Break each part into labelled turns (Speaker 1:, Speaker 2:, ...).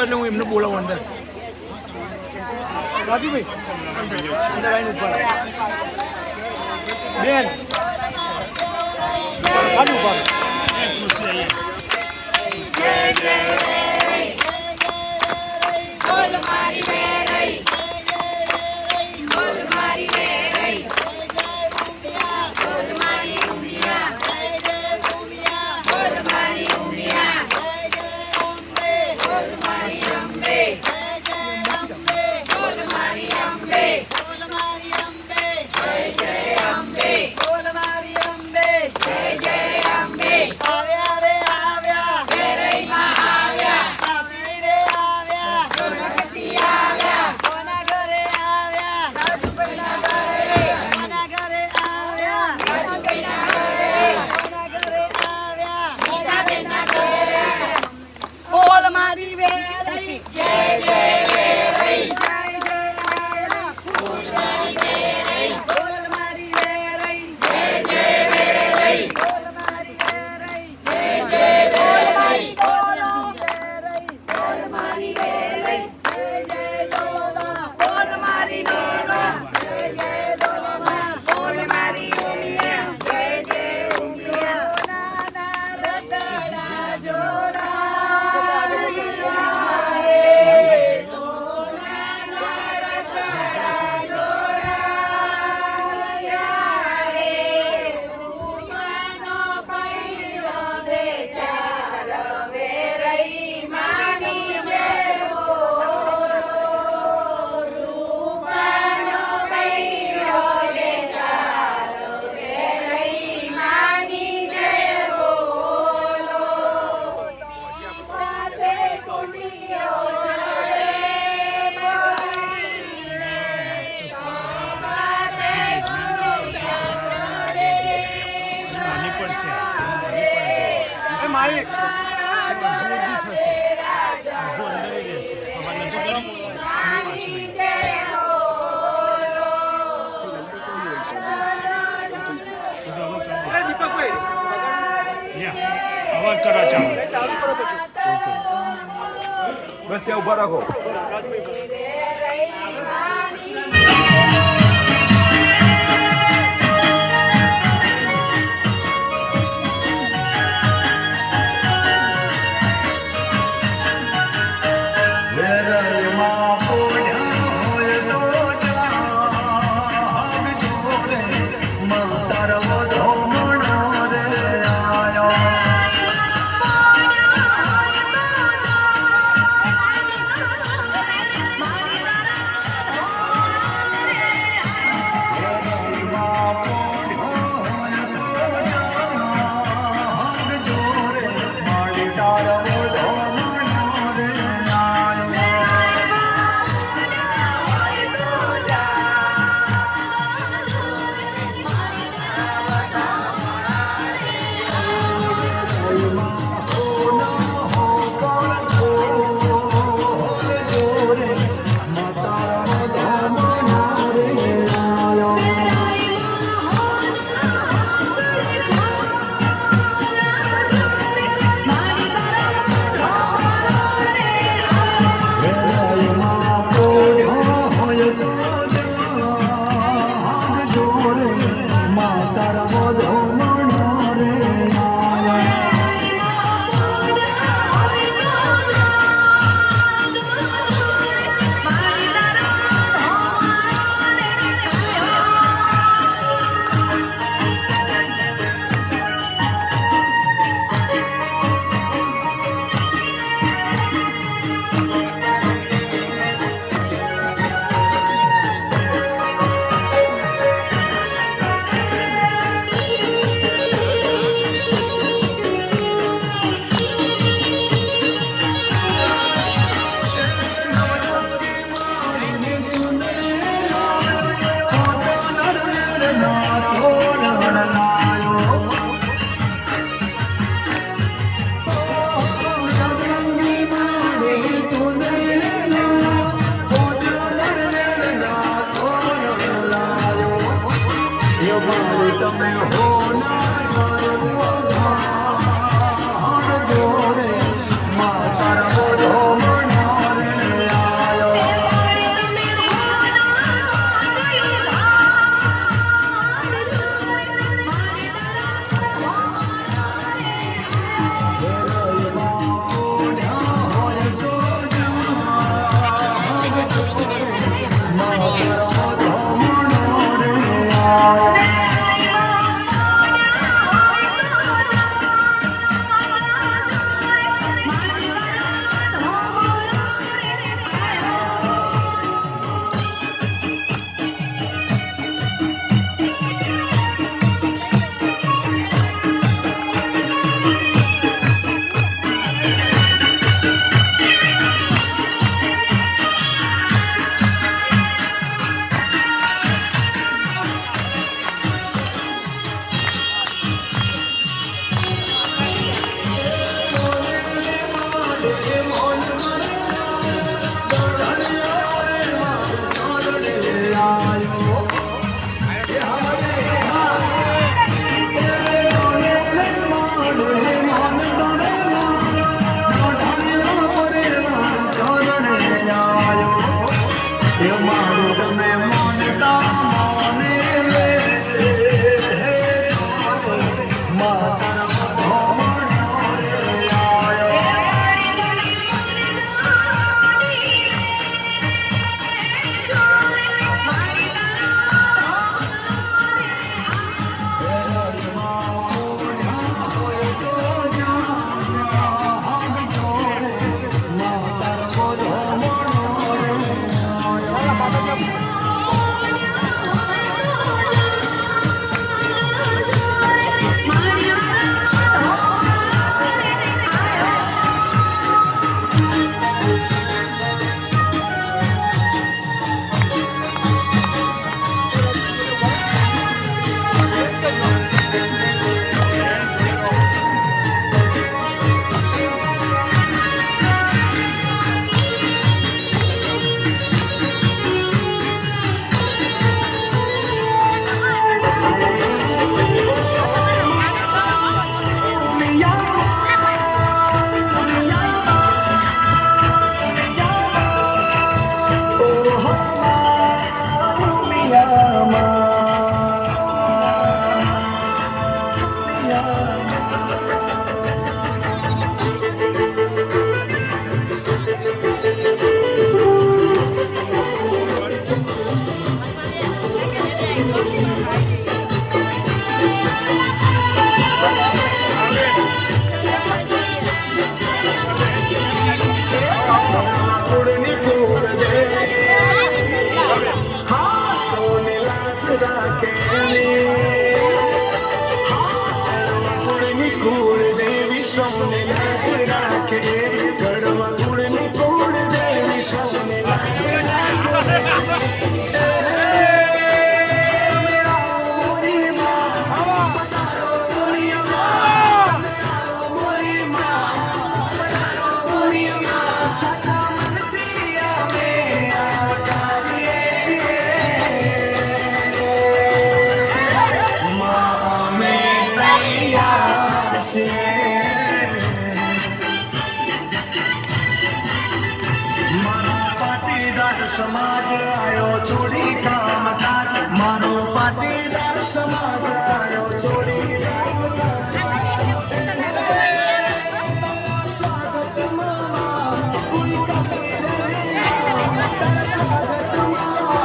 Speaker 1: એટલે હું એમને બોલાવું અંદર. રાજુભાઈ અંદર આવીને ઉપર બેન ખાલી ઉપર બસ ત્યાં ઉભા રાખો.
Speaker 2: समाज आयो छोड़ी काम काज मारो पाटीदार समाज आयो छोड़ी काम स्वागत मामा कोई कमी रहेगा तेरा स्वागत मामा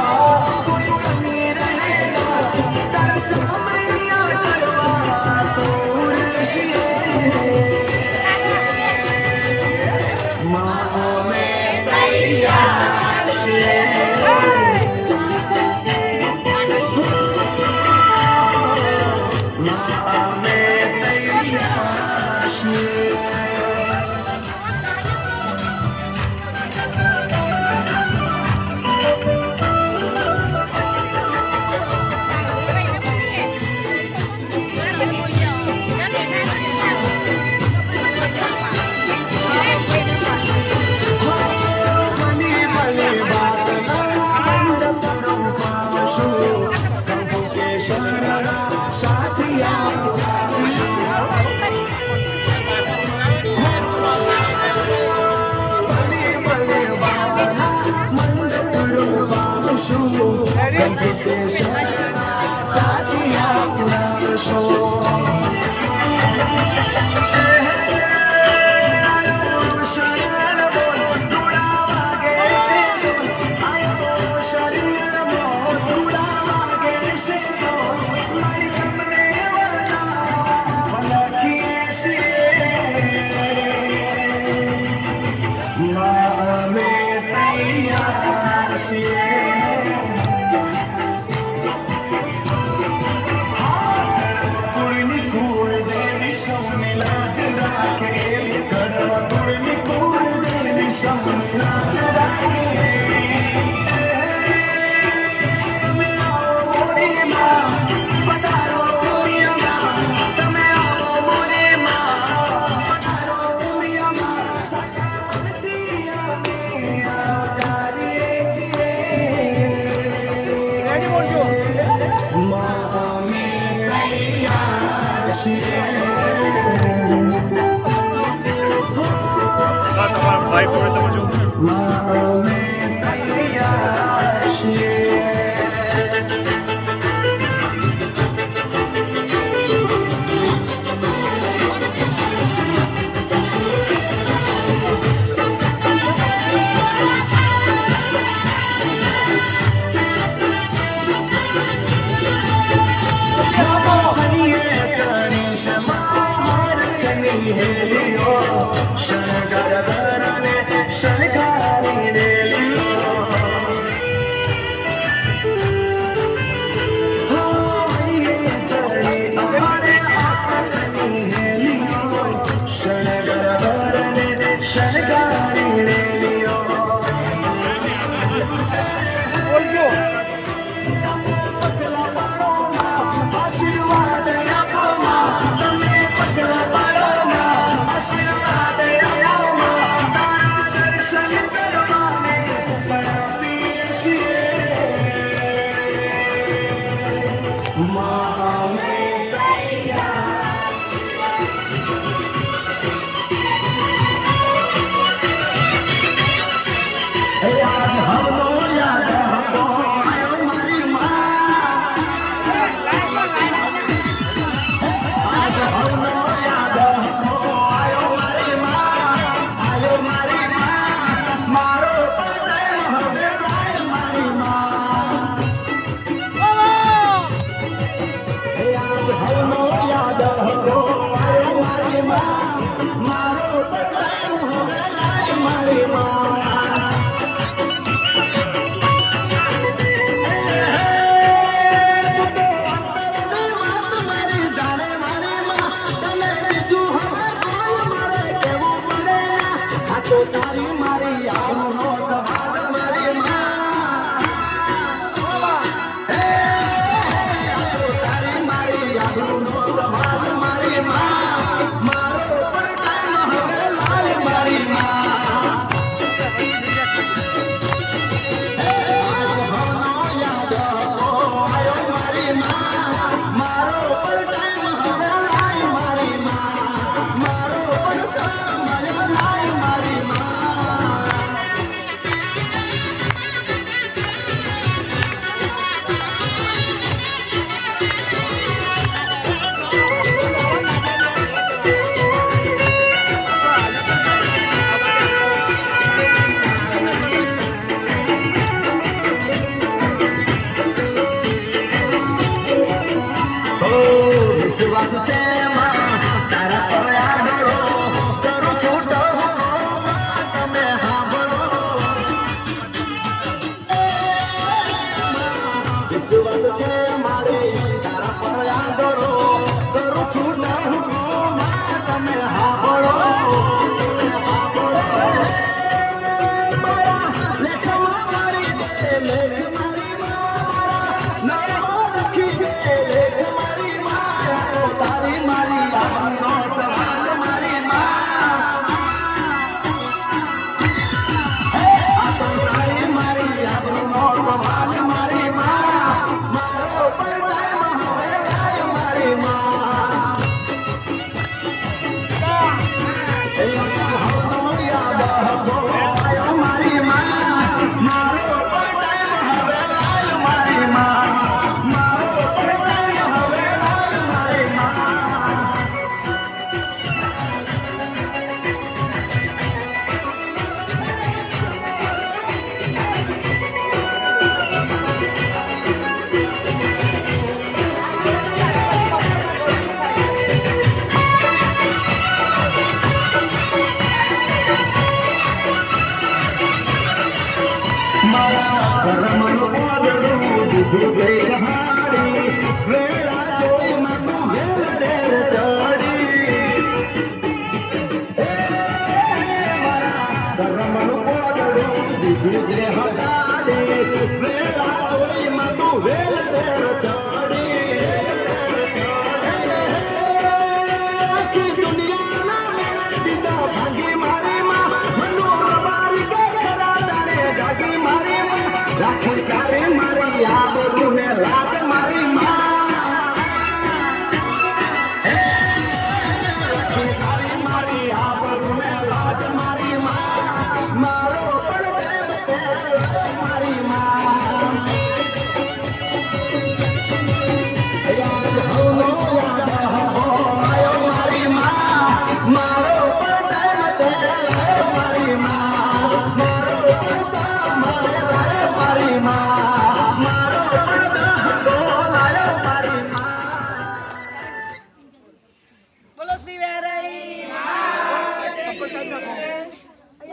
Speaker 2: कोई कमी रहेगा तेरा समैया करवा तो ऋषिए माँ में तैयार
Speaker 1: ભાઈ
Speaker 2: વિશ્વાસ છે માં તારા પર આગળ કરું છું તમે સાંભળો વિશ્વાસ છે મારે તારા પર આગળ કરું છું તમે સાંભળો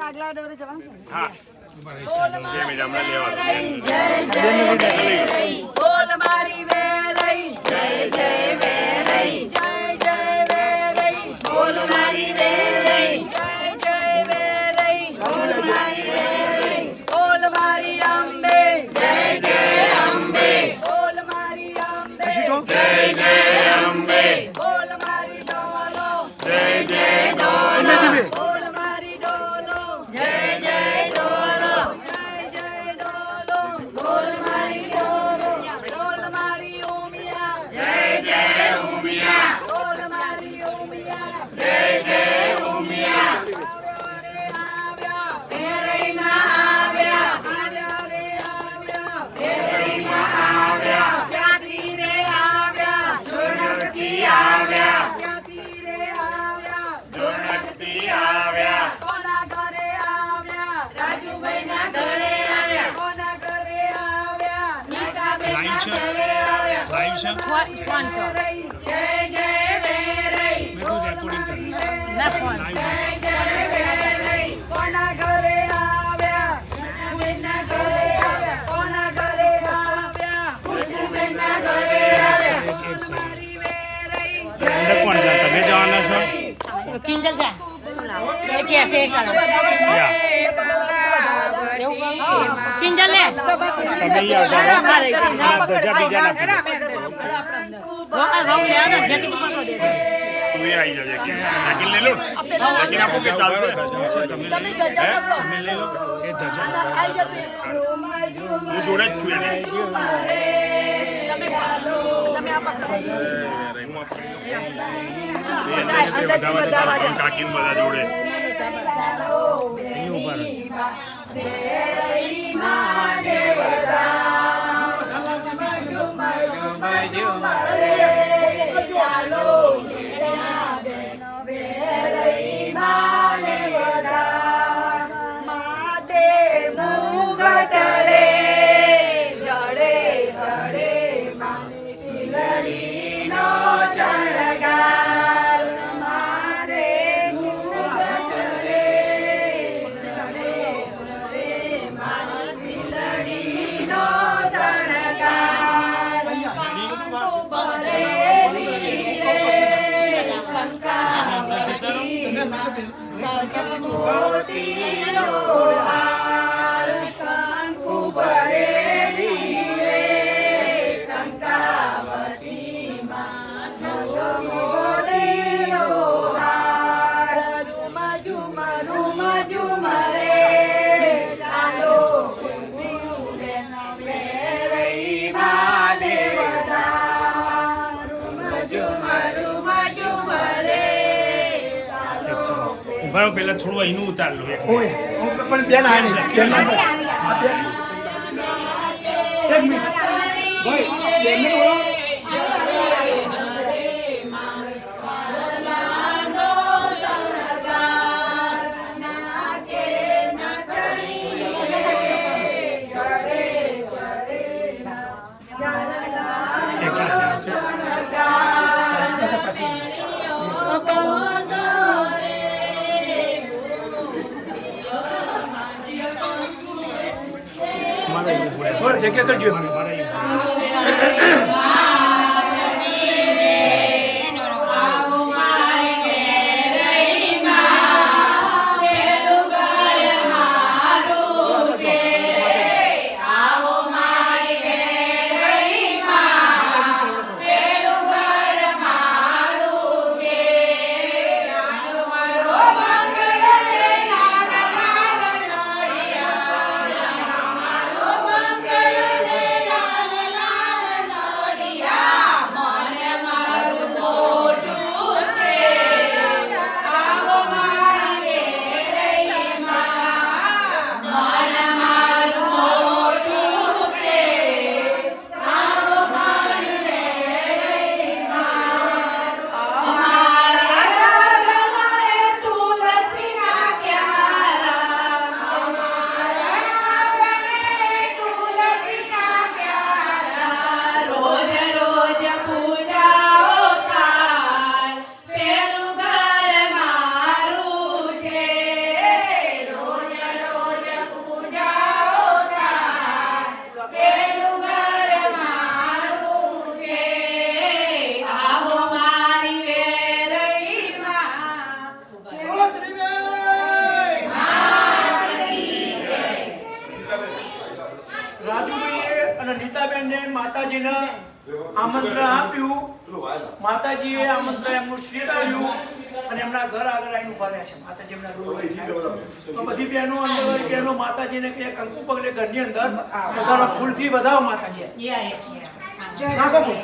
Speaker 3: આગલા ડોરે જવાનું છે
Speaker 1: હા
Speaker 3: બોલ મારી વેરઈ જય જય વેરઈ જય જય વેરઈ બોલ મારી વેરઈ જય જય વેરઈ બોલ મારી વેરઈ બોલ મારી અંબે જય જય અંબે બોલ મારી અંબે જય જય અંબે બોલ મારી ડોલો જય જય ડોલો બોલ મારી ડોલો જય જય ડોલો જય જય ડોલો બોલ મારી ડોલો ડોલ મારી ઉમિયા જય જય ઉમિયા બોલ મારી ઉમિયા જય જય ઉમિયા આવ્યા રે આવ્યા વેરઈમાં આવ્યા આવ્યા રે આવ્યા વેરઈમાં આવ્યા ક્યાંથી રે આવ્યા જોડકથી આવ્યા ક્યાંથી રે આવ્યા જોડકથી આવ્યા કોના ઘરે આવ્યા રાજુભાઈના ઘરે આવ્યા કોના ઘરે આવ્યા નીતાબેનના ઘરે આવ્યા
Speaker 4: લાઈવ છે
Speaker 3: વેરઈ જય જય વેરઈ
Speaker 4: મેં તો રેકોર્ડિંગ કરી
Speaker 3: જય જય વેરઈ કોના ઘરે આવ્યા રાજુભાઈના ઘરે આવ્યા કોના ઘરે આવ્યા ખુશ્બુબેનના ઘરે આવ્યા
Speaker 4: એક સેકન્ડ
Speaker 3: મારી વેરઈ
Speaker 4: અંદર કોણ છે તમે જવાના છો
Speaker 5: કિંજલ છે એ કેસે કરો કિંજલ લે
Speaker 4: તમે યાર
Speaker 5: મારે
Speaker 4: ધજા બીજા નાખી
Speaker 5: રોકા ભાવ લે આ જેટી પકડો દે
Speaker 1: તું આવી જજે કે નાખી લે લો નાખી આપો કે ચાલશે
Speaker 4: તમે લઈ લો એ ધજા
Speaker 1: હું જોડે જ છું એને કાકી બધા જોડે
Speaker 4: અહીં ઉભા રહો
Speaker 3: જડે જડે માં મોતીનો હાર કંકુ ભરેલી રે કંકાવટીમાં મોતીનો હાર ઝુમ ઝુમ રૂમ ઝુમ રે ચાલો ખુશીઓને વેરઈ મહાદેવના રૂમ ઝુમ રે
Speaker 4: ઉભા રહો, પહેલા થોડું અહીંનું ઉતાર લો.
Speaker 6: ઓય પણ બેન આવી છે. બેન એક મિનિટ ભાઈ બેનને બોલો. થોડા જગ્યા કરજો એમને. માતાજીને આમંત્રણ આપ્યું. માતાજીએ આમંત્રણ એમનું સ્વીકાર્યું અને એમના ઘર આગળ આવીને ઉભા રહ્યા છે. માતાજી એમના ગુરુ તો બધી બહેનો અંદર બહેનો માતાજીને કે કંકુ પગલે ઘરની અંદર બધાના ફૂલથી વધાવો માતાજી. નાખો ફૂલ.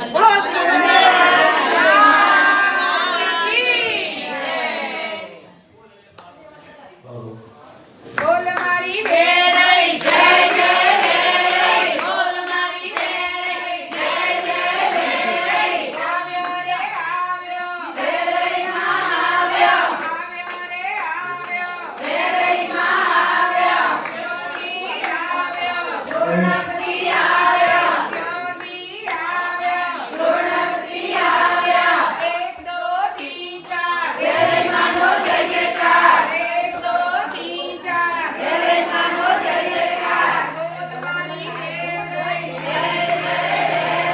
Speaker 3: બોલ મારી વેરઈ જય જય વેરઈ બોલ મારી વેરઈ જય જય વેરઈ આવ્યો રે આવ્યો વેરઈ માં આવ્યો આવ્યો રે આવ્યો વેરઈ માં આવ્યો જોગી આવ્યો ગુણવતી આવ્યો જોગી આવ્યો ગુણવતી આવ્યો એક દો તી ચાર વેરઈ માનો જય જયકાર એક દો તી ચાર વેરઈ માનો જય જયકાર બોલ મારી વેરઈ જય જય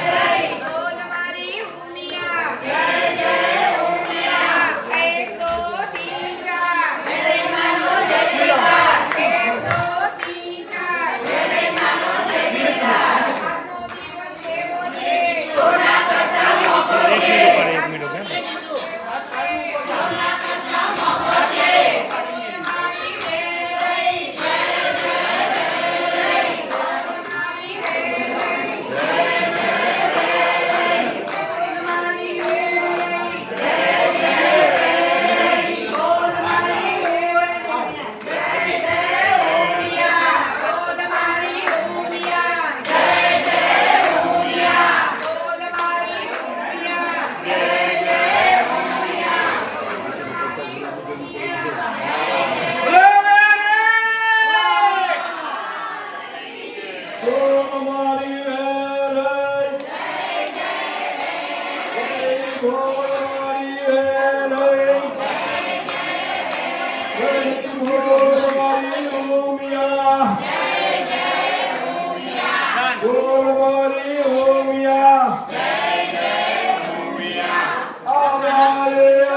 Speaker 3: વેરઈ બોલ મારી ઉમિયા જય જય ઉમિયા એક દો તી ચાર વેરઈ માનો જય જયકાર એક દો તી ચાર વેરઈ માનો જય જયકાર આજનો દિવસ એવો છે સોના કરતા મોંઘો છે
Speaker 4: એક મિનિટ ઓકે.
Speaker 3: સોના કરતા મોંઘો છે મારી વેરઈ જય જય વેરઈ બોલ મારી વેરઈ મારી વેરઈ જય જય વેરઈ બોલ મારી વેરઈ જય જય ઉમિયા બોલ મારી ઉમિયા જય જય ઉમિયા બોલ મારી ઉમિયા જય જય ઉમિયા
Speaker 6: અમારી વેરઈ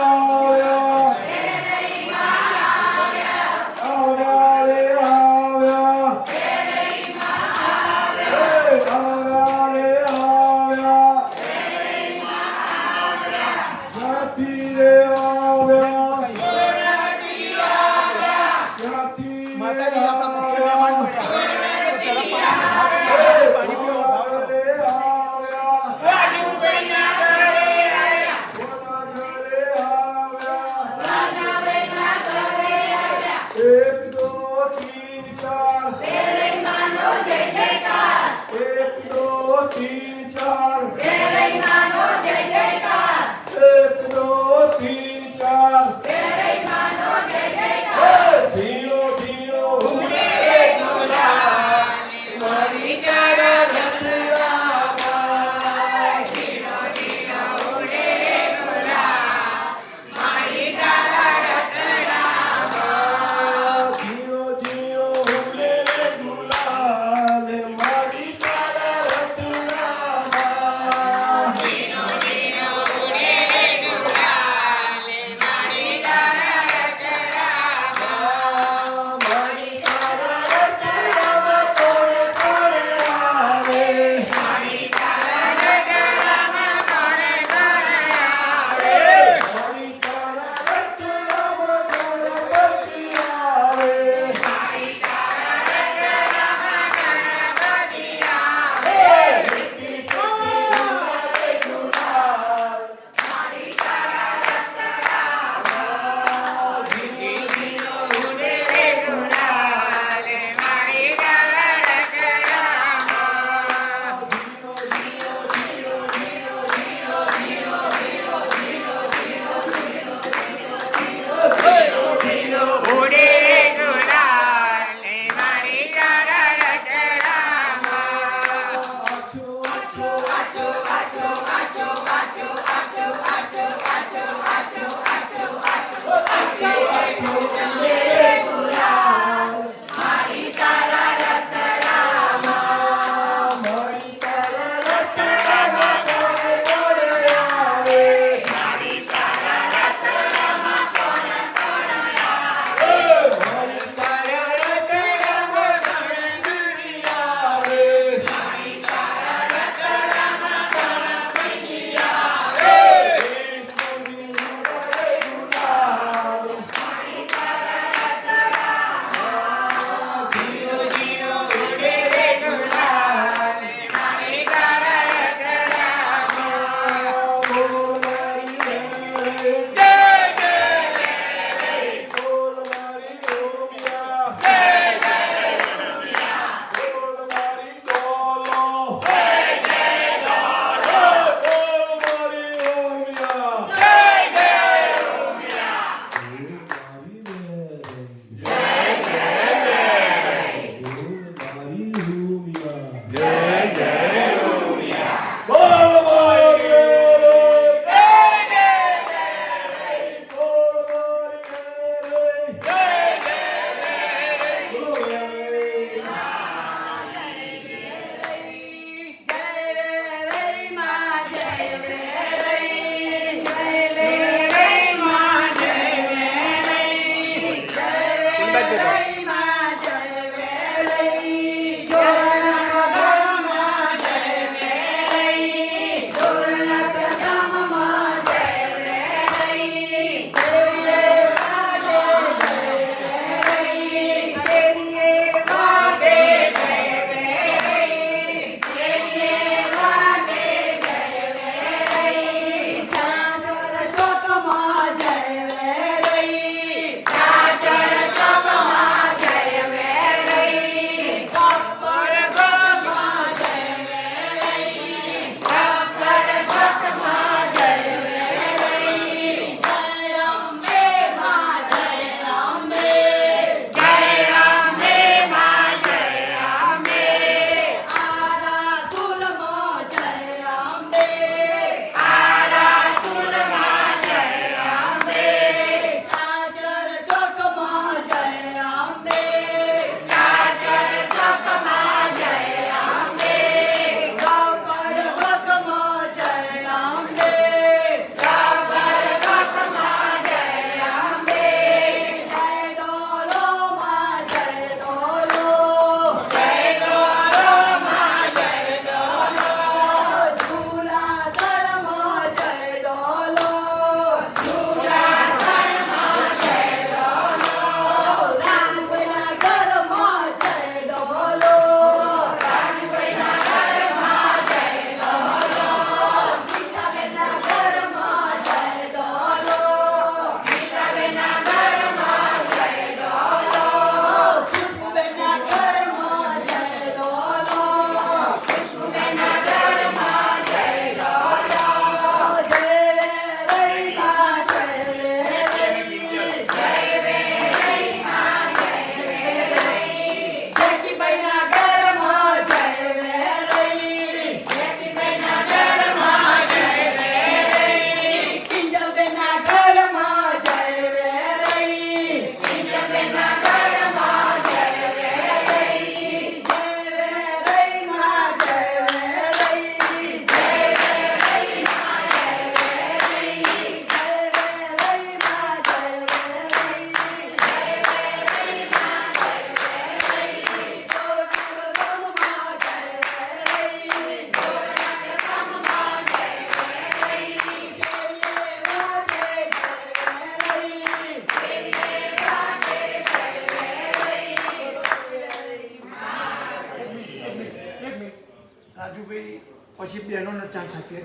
Speaker 6: રાજુભાઈ પછી બહેનોનો ચાન્સ આપીએ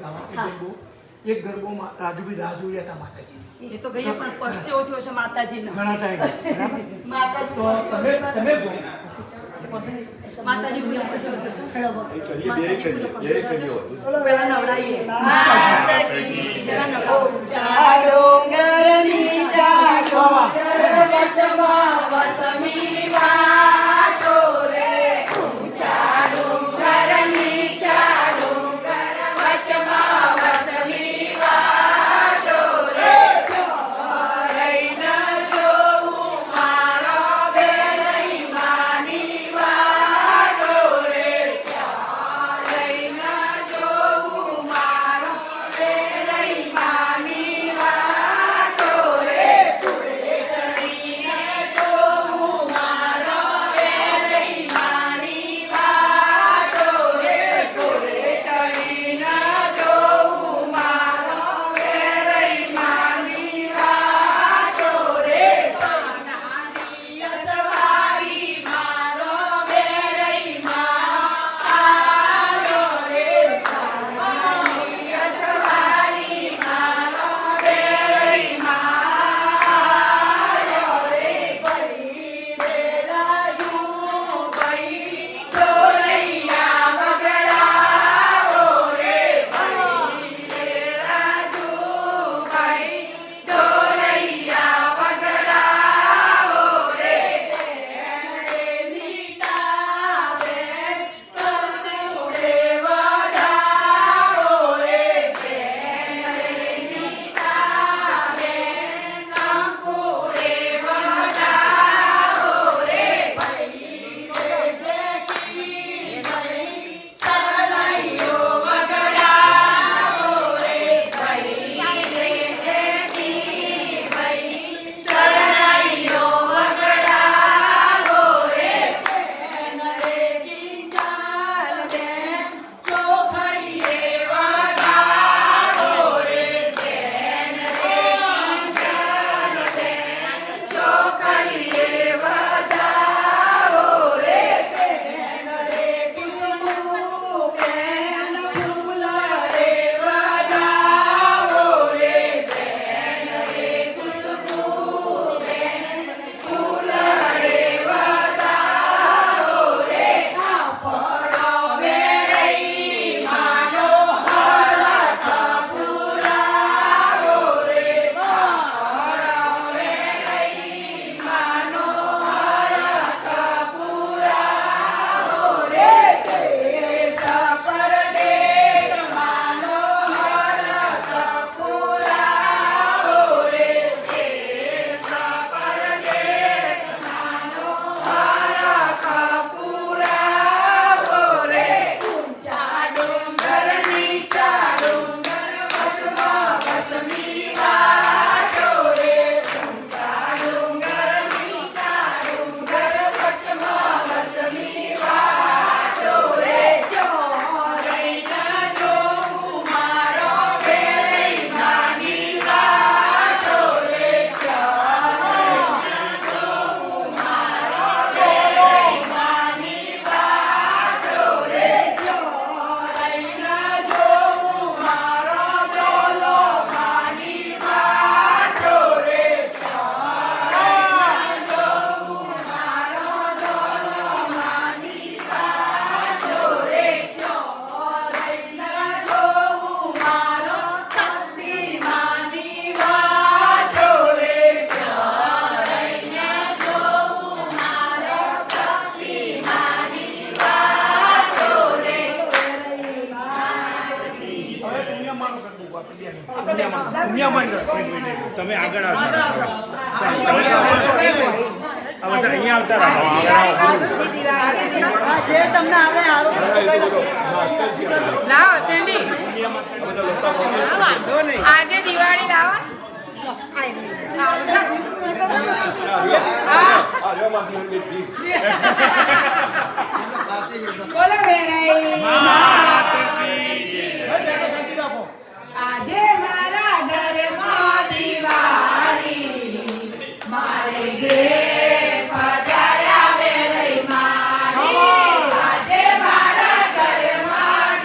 Speaker 6: એક ગરબોમાં રાજુભાઈ રાહ જોઈ હતા માતાજી
Speaker 5: એ તો ગઈ પણ પરસેવો થયો છે માતાજીનો.
Speaker 6: ઘણા ટાઈમ
Speaker 5: માતાજી
Speaker 6: તો તમે બોલો.
Speaker 5: માતાજી પૂજા પરસેવો થયો છે. માતાજી પૂજા પરસેવો થયો છે.
Speaker 3: પેલા નવરાઈએ
Speaker 5: જરા નવરાવો.
Speaker 3: જાડો ગરની જાડો વચમાં વસમી વાટો રે જાડો ગરની જાડો વચમાં વસમી વાટો રે રૈના જોઉં મારો બેરઈ માની વાટો રે રૈના જોઉં મારો બેરઈ માની વાટો રે ચૂડે ચડીને જોઉં મારો બેરઈ માની વાટો રે ચૂડે ચડીને જોઉં મારો બેરઈ માની વાટો રે પાનાની અસવારી મારો બેરઈ માં આયો રે પાનાની અસવારી મારો બેરઈ માં આયો રે ભઈ રે રાજુ ભઈ ઢોલૈયા વગડાવો રે ભઈ રે રાજુ ભઈ ઢોલૈયા વગડાવો રે બેન રે નીતા બેન સંતુડે વડાવો રે બેન રે નીતા બેન સંતુડે વડાવો રે ભઈ રે જેકી ભઈ સડાઈઓ વગડાવો રે ભઈ રે જેકી ભઈ સડાઈઓ વગડાવો રે બેન રે કિંચાલ બેન ચોખડીએ વગાવો રે બેન રે કિંચાલ બેન ચોખડીએ વગાવો રે બેન રે કુસુમુ બેન ફૂલ રે વગાવો રે બેન રે કુસુમુ બેન ફૂલ રે વગાવો રે આપણો વેરઈ માનો હરખ પુરાવો રે આપણો વેરઈ માનો હરખ પુરાવો રે દેશ પરદેશ માનો હરખ પુરાવો રે દેશ પરદેશ માનો હરખ પુરાવો રે ઊંચા ડુંગર નીચા ડુંગર વચમાં વસમી વાટો રે ઊંચા ડુંગર નીચા ડુંગર વચમાં વસમી વાટો રે જો રૈના જોઉં મારો બેરઈ માની વાટો રે જો રૈના જોઉં મારો બેરઈ માની વાટો રે જો રૈના જોઉં મારો ડોલો માની વાટો રે જો રૈના જોઉં મારો ડોલો માની વાટો રે જો રૈના જોઉં મારો શક્તિ માની વાટો રે જો રૈના જોઉં મારો શક્તિ માની વાટો રે
Speaker 6: હવે પુણ્યમાનો ગરબો આપણે પુણ્યમાન
Speaker 1: તમે આગળ આવતા રહો. હવે તો અહીંયા આવતા રહો. આગળ આવો.
Speaker 5: જે તમને આવે હારું
Speaker 3: લાવો સેન્ડી આજે દિવાળી લાવો બોલો વેરાઈ
Speaker 1: માત કી જય.
Speaker 6: શાંતિ રાખો.
Speaker 3: આજે મારા ઘરમાં દિવાળી મારે ઘેર પધાર્યા વેરાઈ મારી આજે મારા ઘરમાં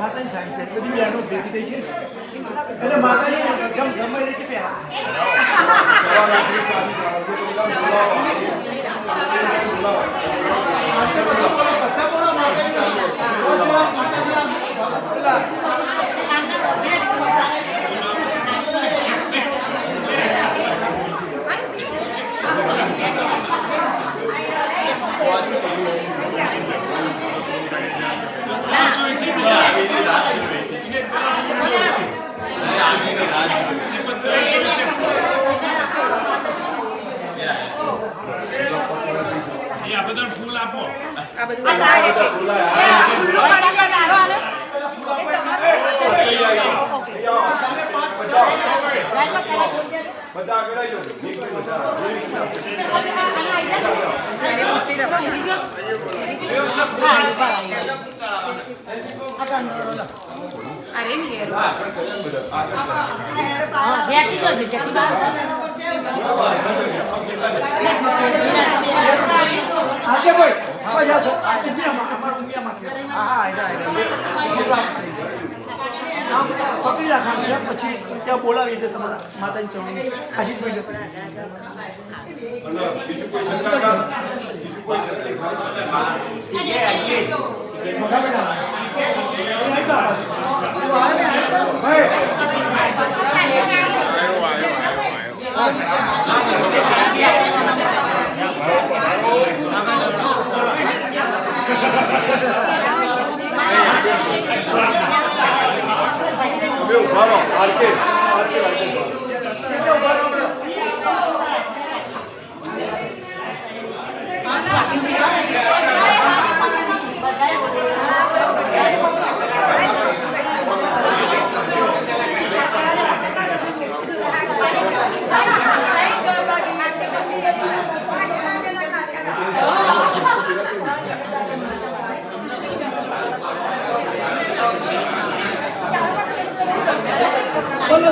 Speaker 6: માતાની સાડી બધી બહેનો ભેગી થઈ છે એટલે માતાજી જમ ગમે રીતે પહેરા
Speaker 1: આ બધા ફૂલ આપો
Speaker 3: આ બધું
Speaker 2: બધા આગળ આવી
Speaker 3: અરે નહીં
Speaker 6: આજે ભાઈ હવે જા છો આ અમારા ઉમિયામાં હા પકડી રાખવાનું છે પછી ત્યાં બોલાવી દે તમારા માતાની ચવણી આશીષભાઈ જતો
Speaker 2: બીજું કોઈ શંકા બીજું કોઈ
Speaker 6: ભાઈ
Speaker 3: બોલો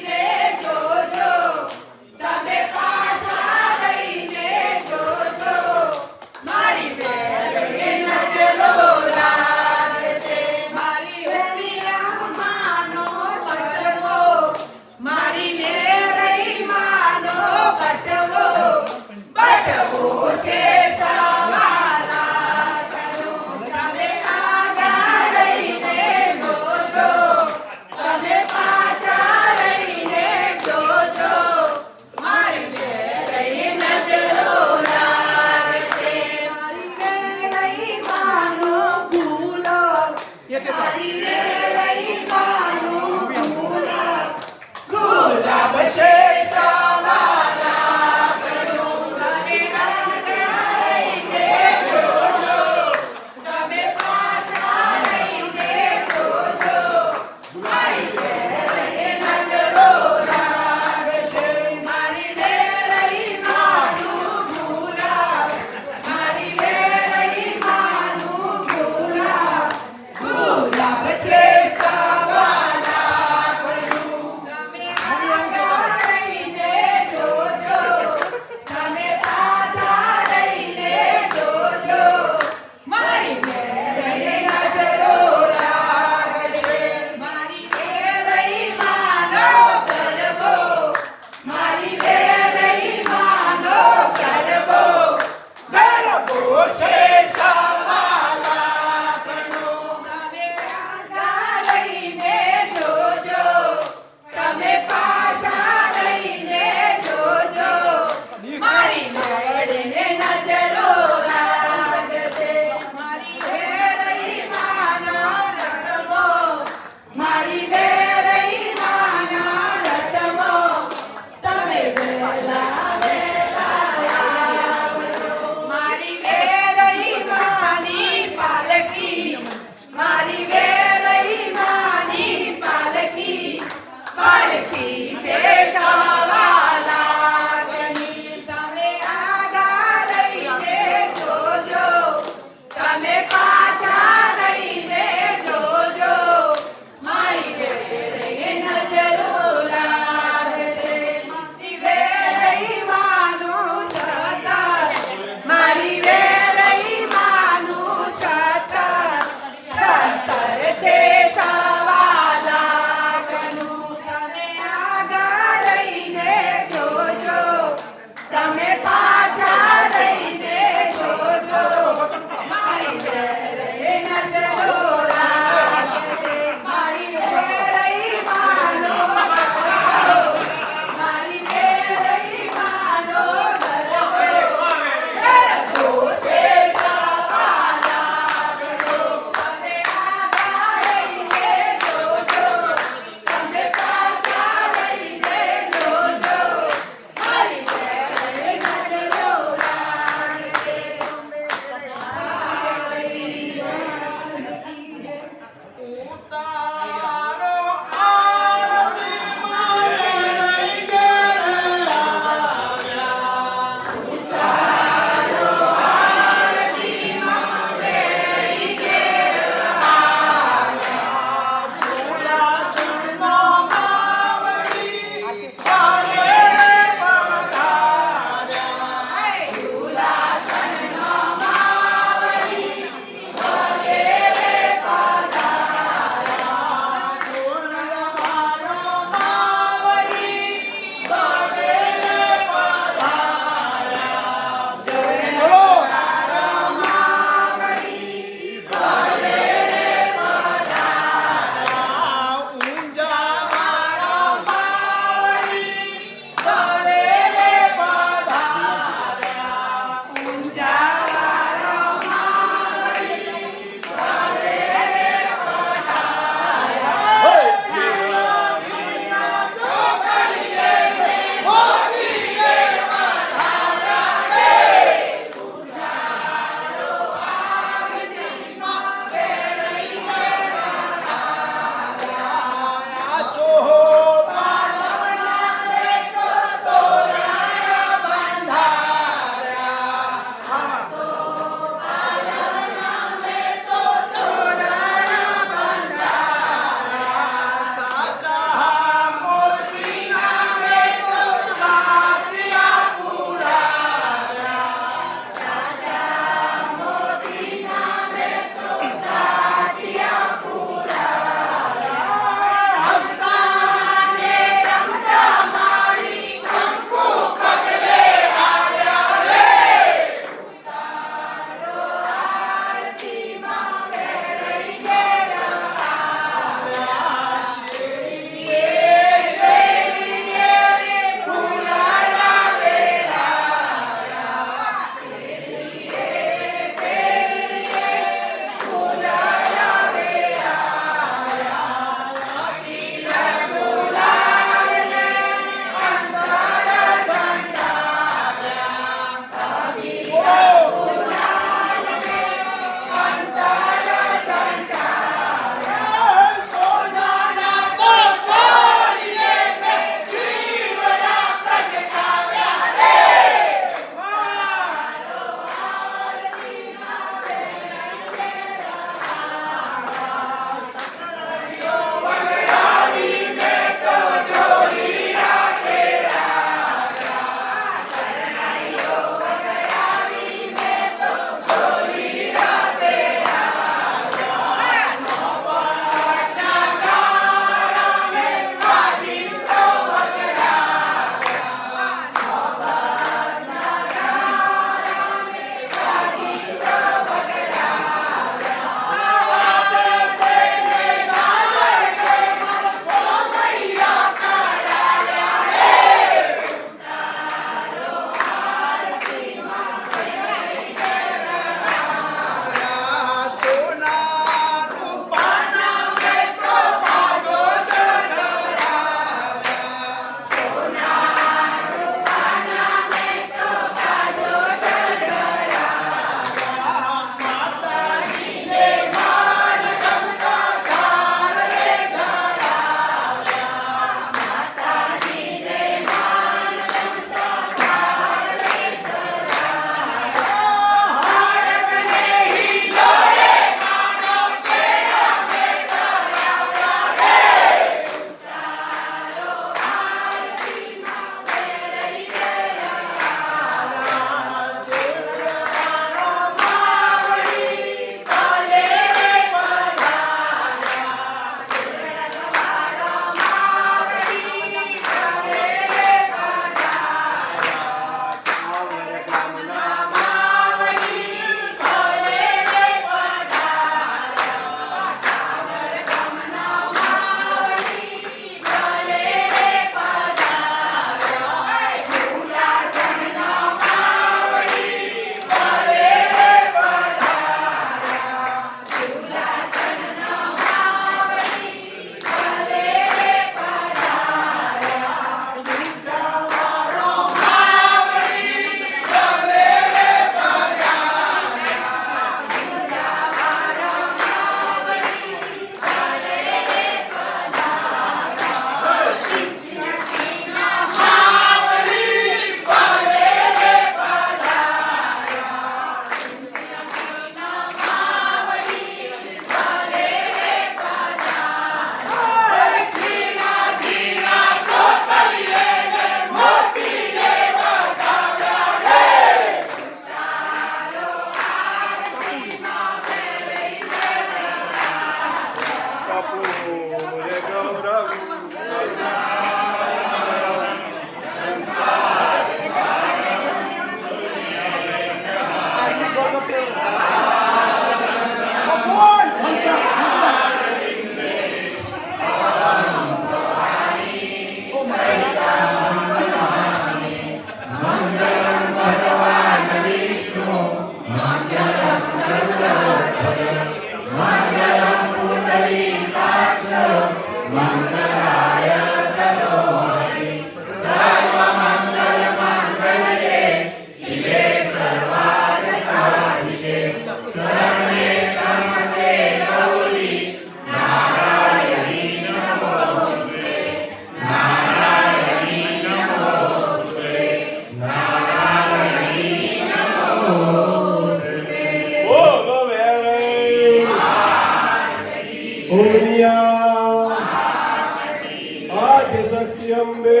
Speaker 2: आदिशक्ति अम्बे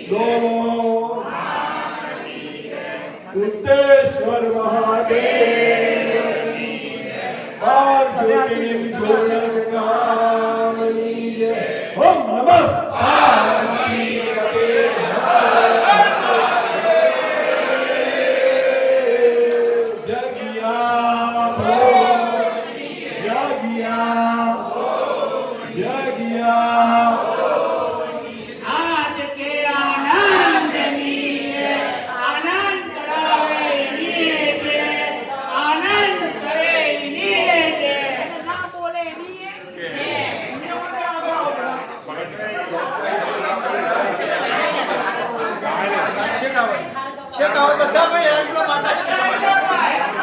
Speaker 2: दोनों कुत्तेश्वर महादेव और ज्योतिर्लिंग जोड़न नामनी जय। ओम नमः पार्वती पते जगिया जगिया जगिया
Speaker 6: आज के आनंद नीचे आनंद करावे नीचे आनंद करे नीचे
Speaker 3: ના બોલે નહીં
Speaker 6: શેકાવત બધા ભાઈ હેન્ડલો માતાજી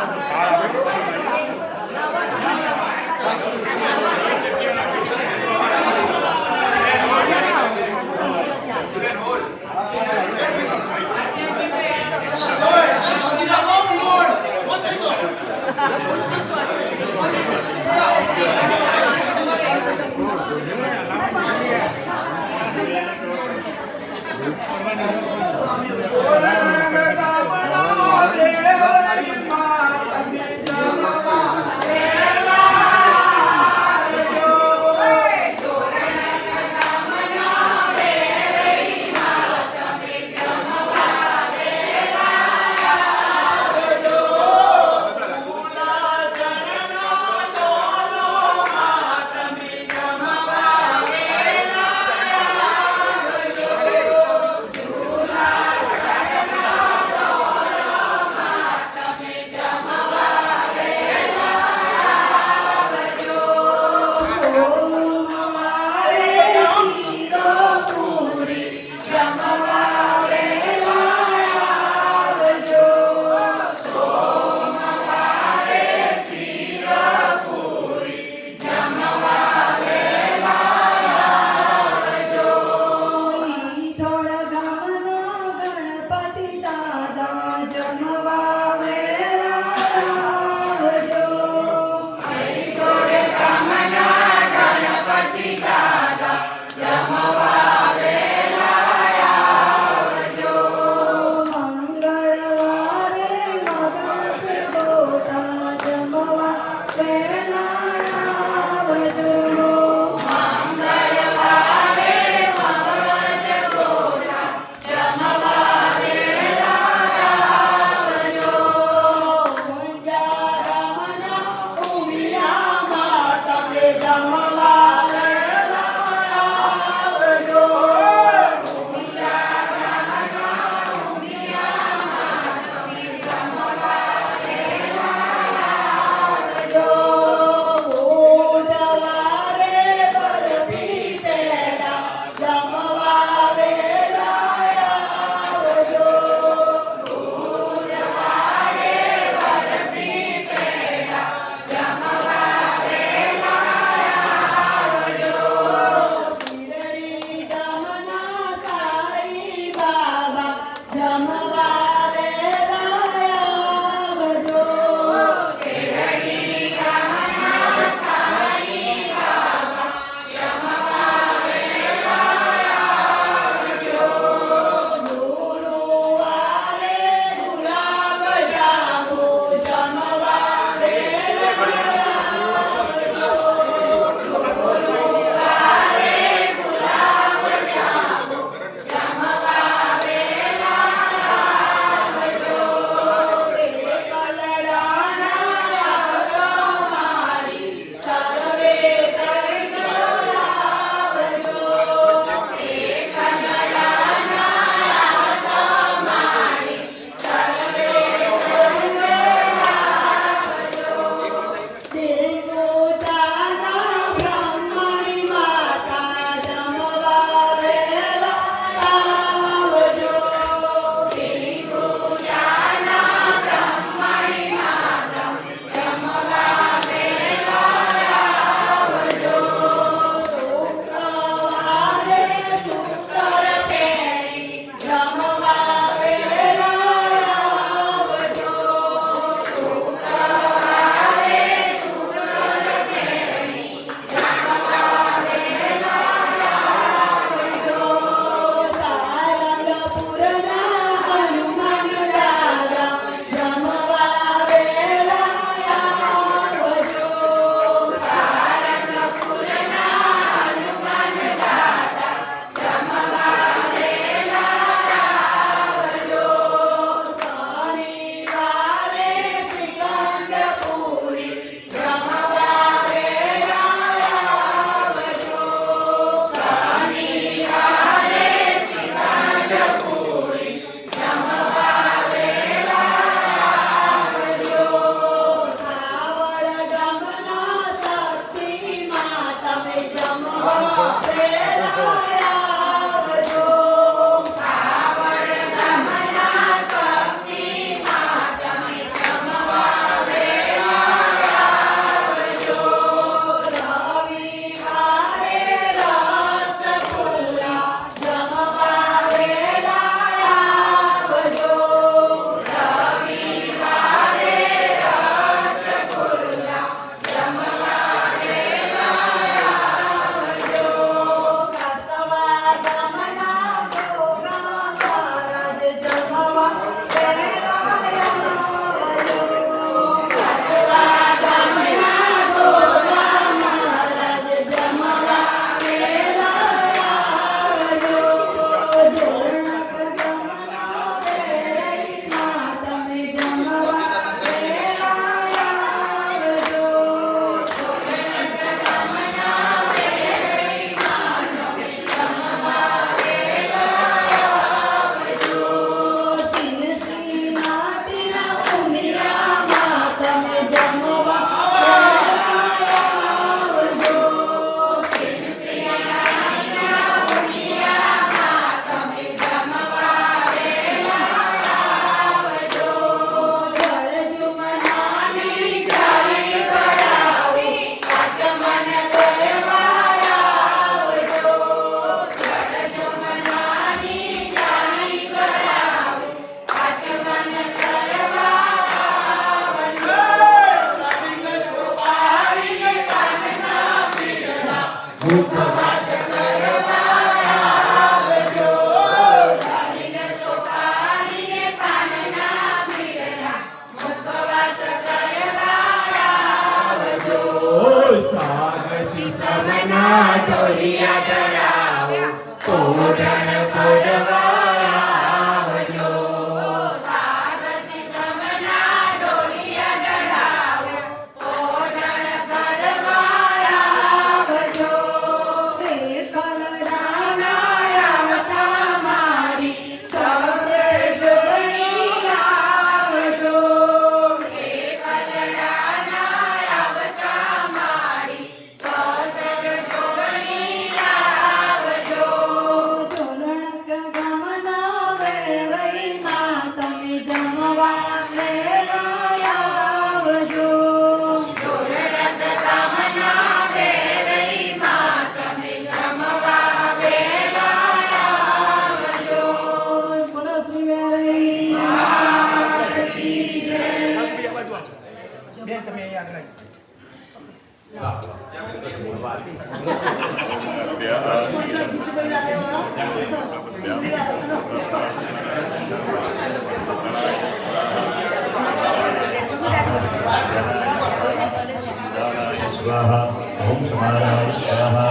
Speaker 7: स्वाहा ओम समानाय स्वाहा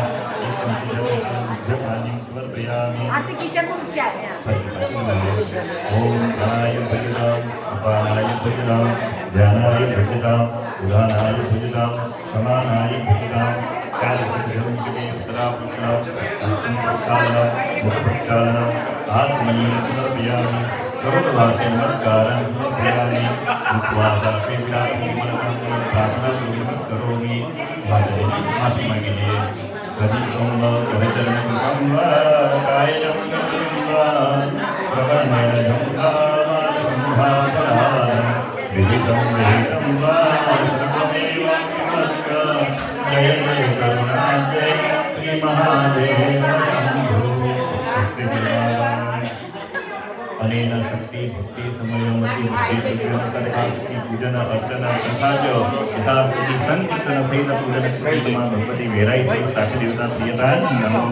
Speaker 7: समर्पयामि
Speaker 3: आरती किचन में क्या है
Speaker 7: ओम प्राणाय भजनाम अपानाय भजनाम ध्यानाय भजनाम उदानाय भजनाम समानाय भजनाम कालभजनम के सदा पुष्णाम हस्तं प्रक्षालनम मुख प्रक्षालनम आत्मनीय समर्पयामि सर्वभागे नमस्कारं समर्पयामि मुखवासापि प्रार्थना नमस्करोमि वासुदेव मातृमगिले कविकं वा कविचरणं वा कायं वा श्रवणेन विहितं वा सर्वमेव जय जय करुणाब्धे श्री महादेव शंभो अस्ति अनेन शक्ति भक्ति समयमति भक्ति शक्ति पूजन अर्चना तथा जो यथास्थिति संकीर्तन सहित पूजन कृतमा भगवती वेराई स्थापित देवता प्रियता नमो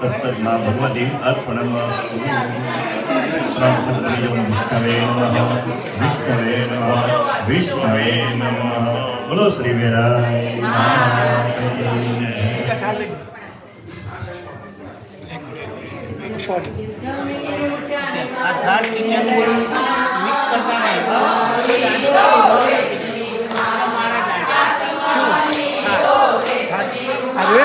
Speaker 7: तत्तत् मा भगवती अर्पणम विष्णवे नमः विष्णवे नमः विष्णवे नमः बोलो श्री वेराई
Speaker 6: આ થાળ કિચન મિક્સ કરતા નહીં અરે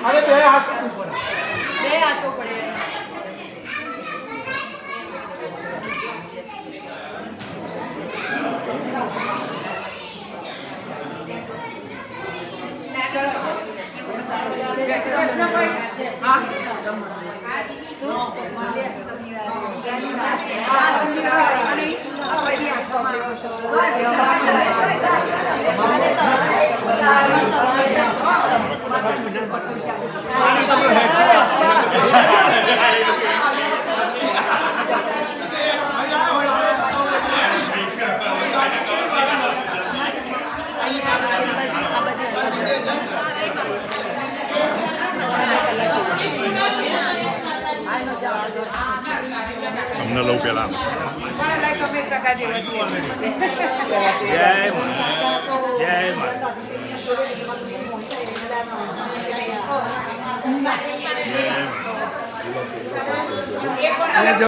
Speaker 6: હવે બે હાથ ઉપર
Speaker 3: બે હાથો પડે
Speaker 1: અમને લઉં પેલા જય મા